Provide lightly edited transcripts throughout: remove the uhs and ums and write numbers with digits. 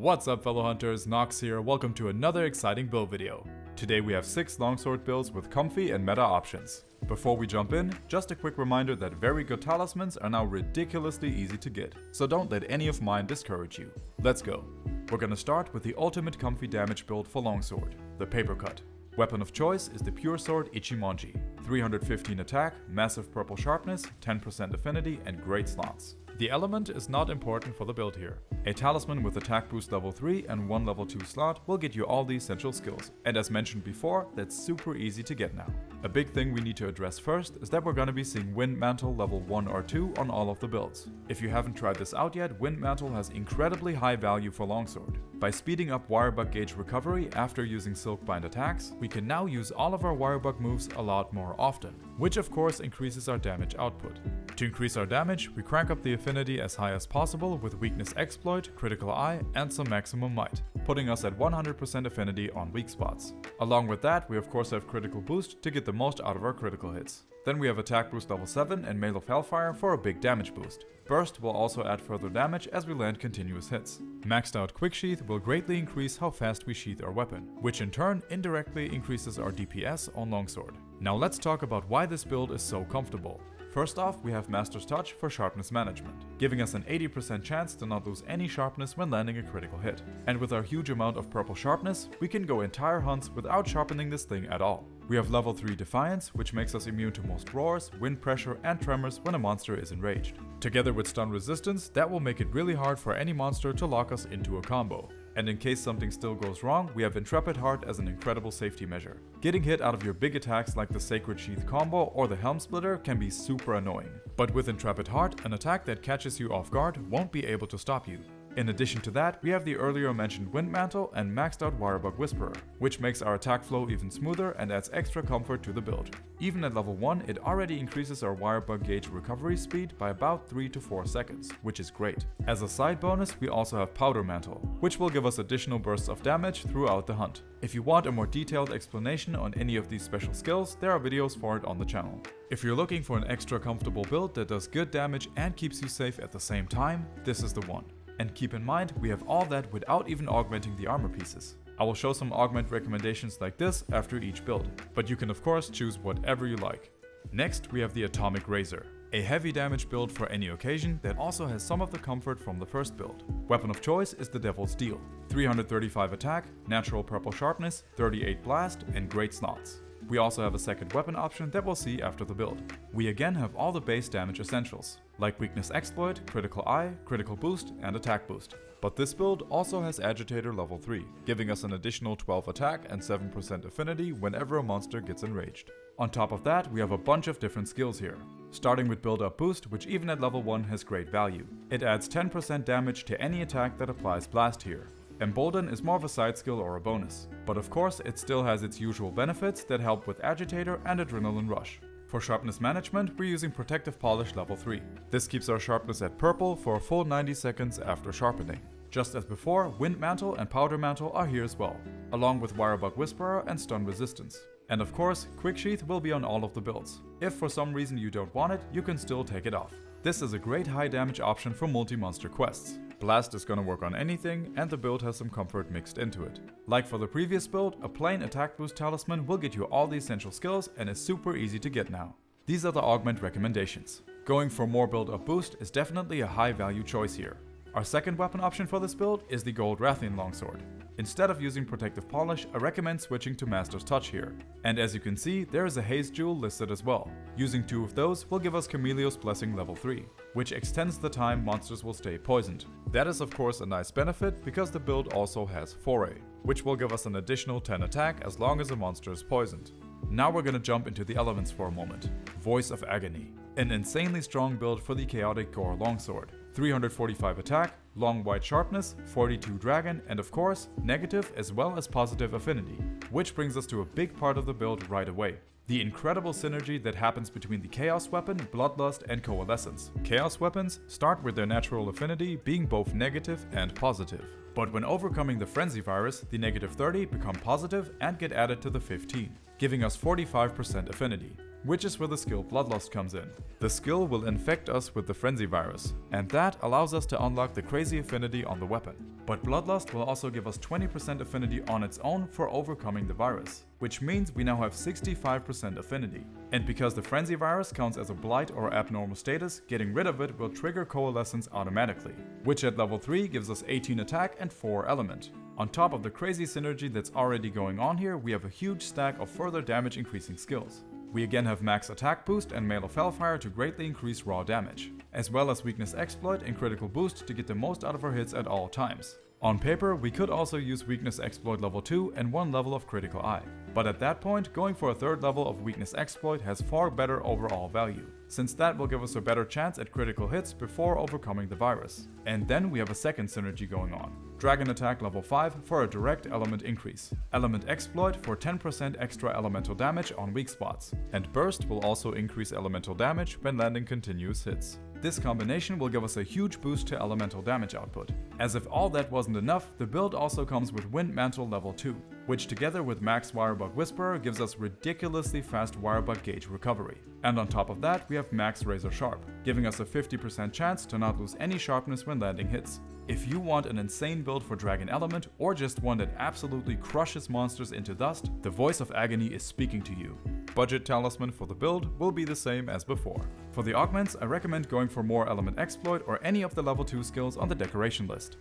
What's up fellow hunters, Nox here, welcome to another exciting build video. Today we have 6 longsword builds with comfy and meta options. Before we jump in, just a quick reminder that very good talismans are now ridiculously easy to get, so don't let any of mine discourage you. Let's go. We're gonna start with the ultimate comfy damage build for longsword, the Papercut. Weapon of choice is the pure sword Ichimonji. 315 attack, massive purple sharpness, 10% affinity and great slots. The element is not important for the build here. A talisman with attack boost level 3 and 1 level 2 slot will get you all the essential skills, and as mentioned before, that's super easy to get now. A big thing we need to address first is that we're gonna be seeing Wind Mantle level 1 or 2 on all of the builds. If you haven't tried this out yet, Wind Mantle has incredibly high value for longsword. By speeding up wirebug gauge recovery after using Silkbind attacks, we can now use all of our wirebug moves a lot more often, which of course increases our damage output. To increase our damage, we crank up the affinity as high as possible with Weakness Exploit, Critical Eye, and some Maximum Might, putting us at 100% affinity on weak spots. Along with that, we of course have Critical Boost to get the most out of our critical hits. Then we have Attack Boost level 7 and Mail of Hellfire for a big damage boost. Burst will also add further damage as we land continuous hits. Maxed out Quick Sheath will greatly increase how fast we sheath our weapon, which in turn indirectly increases our DPS on longsword. Now let's talk about why this build is so comfortable. First off, we have Master's Touch for sharpness management, giving us an 80% chance to not lose any sharpness when landing a critical hit. And with our huge amount of purple sharpness, we can go entire hunts without sharpening this thing at all. We have level 3 Defiance, which makes us immune to most roars, wind pressure and tremors when a monster is enraged. Together with stun resistance, that will make it really hard for any monster to lock us into a combo. And in case something still goes wrong, we have Intrepid Heart as an incredible safety measure. Getting hit out of your big attacks like the Sacred Sheath combo or the Helm Splitter can be super annoying. But with Intrepid Heart, an attack that catches you off guard won't be able to stop you. In addition to that, we have the earlier mentioned Wind Mantle and maxed out Wirebug Whisperer, which makes our attack flow even smoother and adds extra comfort to the build. Even at level 1, it already increases our Wirebug gauge recovery speed by about 3 to 4 seconds, which is great. As a side bonus, we also have Powder Mantle, which will give us additional bursts of damage throughout the hunt. If you want a more detailed explanation on any of these special skills, there are videos for it on the channel. If you're looking for an extra comfortable build that does good damage and keeps you safe at the same time, this is the one. And keep in mind, we have all that without even augmenting the armor pieces. I will show some augment recommendations like this after each build, but you can of course choose whatever you like. Next, we have the Atomic Razor, a heavy damage build for any occasion that also has some of the comfort from the first build. Weapon of choice is the Devil's Deal. 335 attack, natural purple sharpness, 38 blast, and great slots. We also have a second weapon option that we'll see after the build. We again have all the base damage essentials, like Weakness Exploit, Critical Eye, Critical Boost, and Attack Boost. But this build also has Agitator level 3, giving us an additional 12 attack and 7% affinity whenever a monster gets enraged. On top of that, we have a bunch of different skills here. Starting with Build Up Boost, which even at level 1 has great value. It adds 10% damage to any attack that applies Blast here. Embolden is more of a side skill or a bonus, but of course it still has its usual benefits that help with Agitator and Adrenaline Rush. For sharpness management, we're using Protective Polish level 3. This keeps our sharpness at purple for a full 90 seconds after sharpening. Just as before, Wind Mantle and Powder Mantle are here as well, along with Wirebug Whisperer and Stun Resistance. And of course, Quick Sheath will be on all of the builds. If for some reason you don't want it, you can still take it off. This is a great high damage option for multi-monster quests. Blast is gonna work on anything, and the build has some comfort mixed into it. Like for the previous build, a plain attack boost talisman will get you all the essential skills and is super easy to get now. These are the augment recommendations. Going for more build up boost is definitely a high value choice here. Our second weapon option for this build is the Gold Rathian Longsword. Instead of using Protective Polish, I recommend switching to Master's Touch here. And as you can see, there is a Haze Jewel listed as well. Using 2 of those will give us Chameleos Blessing level 3, which extends the time monsters will stay poisoned. That is of course a nice benefit because the build also has Foray, which will give us an additional 10 attack as long as a monster is poisoned. Now we're gonna jump into the elements for a moment. Voice of Agony, an insanely strong build for the Chaotic Gore Longsword. 345 attack, long white sharpness, 42 dragon, and of course, negative as well as positive affinity. Which brings us to a big part of the build right away. The incredible synergy that happens between the Chaos Weapon, Bloodlust, and Coalescence. Chaos Weapons start with their natural affinity being both negative and positive. But when overcoming the Frenzy Virus, the negative 30 become positive and get added to the 15, giving us 45% affinity. which is where the skill Bloodlust comes in. The skill will infect us with the Frenzy virus, and that allows us to unlock the crazy affinity on the weapon. But Bloodlust will also give us 20% affinity on its own for overcoming the virus, which means we now have 65% affinity. And because the Frenzy virus counts as a blight or abnormal status, getting rid of it will trigger Coalescence automatically, which at level 3 gives us 18 attack and 4 element. On top of the crazy synergy that's already going on here, we have a huge stack of further damage increasing skills. We again have max attack boost and Mail of Hellfire to greatly increase raw damage, as well as weakness exploit and critical boost to get the most out of our hits at all times. On paper, we could also use weakness exploit level 2 and 1 level of critical eye. But at that point, going for a 3rd level of weakness exploit has far better overall value, since that will give us a better chance at critical hits before overcoming the virus. And then we have a 2nd synergy going on. Dragon Attack level 5 for a direct element increase, Element Exploit for 10% extra elemental damage on weak spots, and Burst will also increase elemental damage when landing continuous hits. This combination will give us a huge boost to elemental damage output. As if all that wasn't enough, the build also comes with Wind Mantle level 2, which together with Max Wirebug Whisperer gives us ridiculously fast Wirebug gauge recovery. And on top of that, we have Max Razor Sharp, giving us a 50% chance to not lose any sharpness when landing hits. If you want an insane build for Dragon Element, or just one that absolutely crushes monsters into dust, the voice of Agony is speaking to you. Budget talisman for the build will be the same as before. For the augments, I recommend going for more Element Exploit or any of the level 2 skills on the decoration list.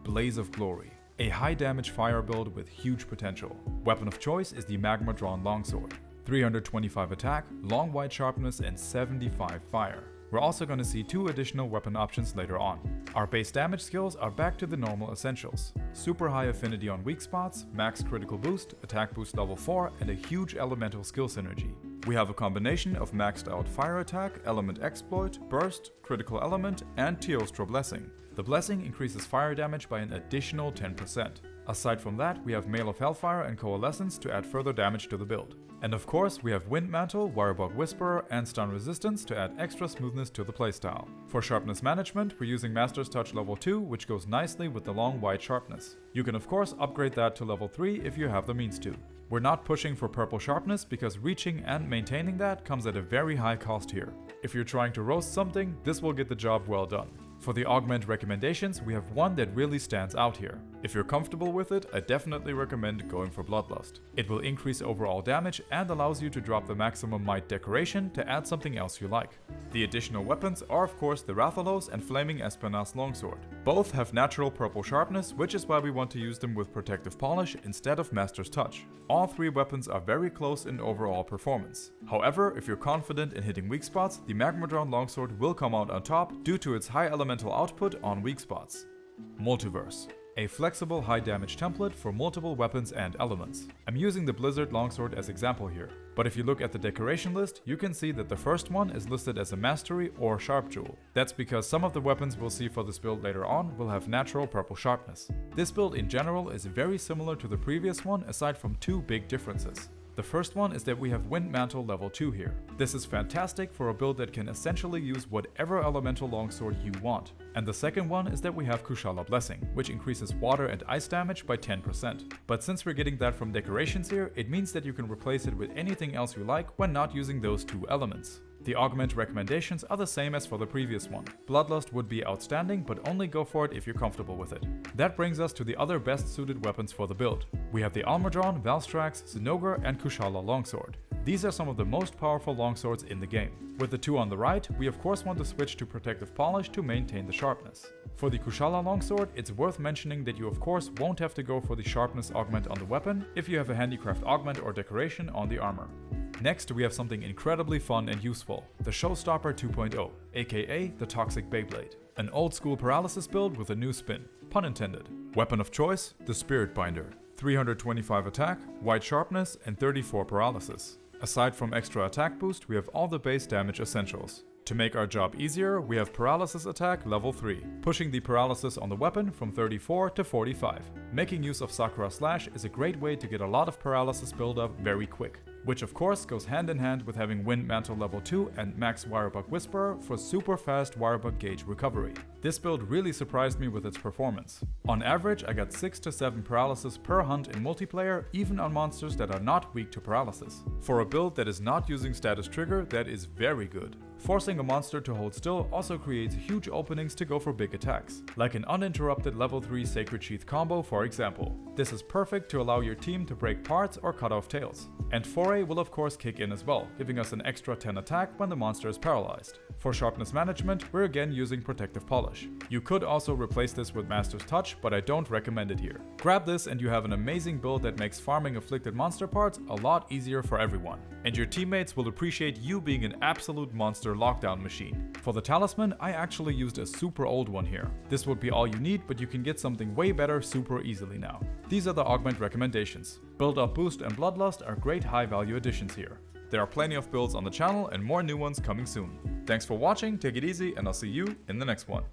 Blaze of Glory. A high damage fire build with huge potential. Weapon of choice is the Magma Drawn Longsword. 325 attack, long wide sharpness and 75 fire. We're also going to see 2 additional weapon options later on. Our base damage skills are back to the normal essentials. Super high affinity on weak spots, max critical boost, attack boost level 4 and a huge elemental skill synergy. We have a combination of maxed out fire attack, element exploit, burst, critical element and Teostra Blessing. The blessing increases fire damage by an additional 10%. Aside from that, we have Mail of Hellfire and Coalescence to add further damage to the build. And of course, we have Wind Mantle, Wirebug Whisperer, and Stun Resistance to add extra smoothness to the playstyle. For sharpness management, we're using Master's Touch level 2, which goes nicely with the long wide sharpness. You can of course upgrade that to level 3 if you have the means to. We're not pushing for purple sharpness because reaching and maintaining that comes at a very high cost here. If you're trying to roast something, this will get the job well done. For the augment recommendations, we have one that really stands out here. If you're comfortable with it, I definitely recommend going for Bloodlust. It will increase overall damage and allows you to drop the maximum might decoration to add something else you like. The additional weapons are of course the Rathalos and Flaming Espenas Longsword. Both have natural purple sharpness, which is why we want to use them with Protective Polish instead of Master's Touch. All 3 weapons are very close in overall performance. However, if you're confident in hitting weak spots, the Magma Drawn Longsword will come out on top due to its high elemental output on weak spots. Multiverse. A flexible high damage template for multiple weapons and elements. I'm using the Blizzard Longsword as example here, but if you look at the decoration list, you can see that the first one is listed as a Mastery or Sharp Jewel. That's because some of the weapons we'll see for this build later on will have natural purple sharpness. This build in general is very similar to the previous one aside from 2 big differences. The first one is that we have Wind Mantle level 2 here. This is fantastic for a build that can essentially use whatever elemental longsword you want. And the second one is that we have Kushala Blessing, which increases water and ice damage by 10%. But since we're getting that from decorations here, it means that you can replace it with anything else you like when not using those 2 elements. The augment recommendations are the same as for the previous one. Bloodlust would be outstanding, but only go for it if you're comfortable with it. That brings us to the other best suited weapons for the build. We have the Almudron, Valstrax, Zinogre and Kushala Longsword. These are some of the most powerful longswords in the game. With the 2 on the right, we of course want to switch to Protective Polish to maintain the sharpness. For the Kushala Longsword, it's worth mentioning that you of course won't have to go for the sharpness augment on the weapon if you have a handicraft augment or decoration on the armor. Next, we have something incredibly fun and useful, the Showstopper 2.0, aka the Toxic Beyblade. An old school paralysis build with a new spin, pun intended. Weapon of choice, the Spirit Binder. 325 attack, wide sharpness and 34 paralysis. Aside from extra attack boost, we have all the base damage essentials. To make our job easier, we have Paralysis Attack level 3, pushing the paralysis on the weapon from 34 to 45. Making use of Sakura Slash is a great way to get a lot of paralysis buildup very quick, which of course goes hand in hand with having Wind Mantle level 2 and Max Wirebug Whisperer for super fast Wirebug gauge recovery. This build really surprised me with its performance. On average, I got 6 to 7 paralysis per hunt in multiplayer, even on monsters that are not weak to paralysis. For a build that is not using status trigger, that is very good. Forcing a monster to hold still also creates huge openings to go for big attacks, like an uninterrupted level 3 Sacred Sheath combo for example. This is perfect to allow your team to break parts or cut off tails. And Foray will of course kick in as well, giving us an extra 10 attack when the monster is paralyzed. For sharpness management, we're again using Protective Polish. You could also replace this with Master's Touch, but I don't recommend it here. Grab this and you have an amazing build that makes farming afflicted monster parts a lot easier for everyone. And your teammates will appreciate you being an absolute monster lockdown machine. For the talisman, I actually used a super old one here. This would be all you need, but you can get something way better super easily now. These are the Augment recommendations. Build Up Boost and Bloodlust are great high value additions here. There are plenty of builds on the channel and more new ones coming soon. Thanks for watching, take it easy, and I'll see you in the next one.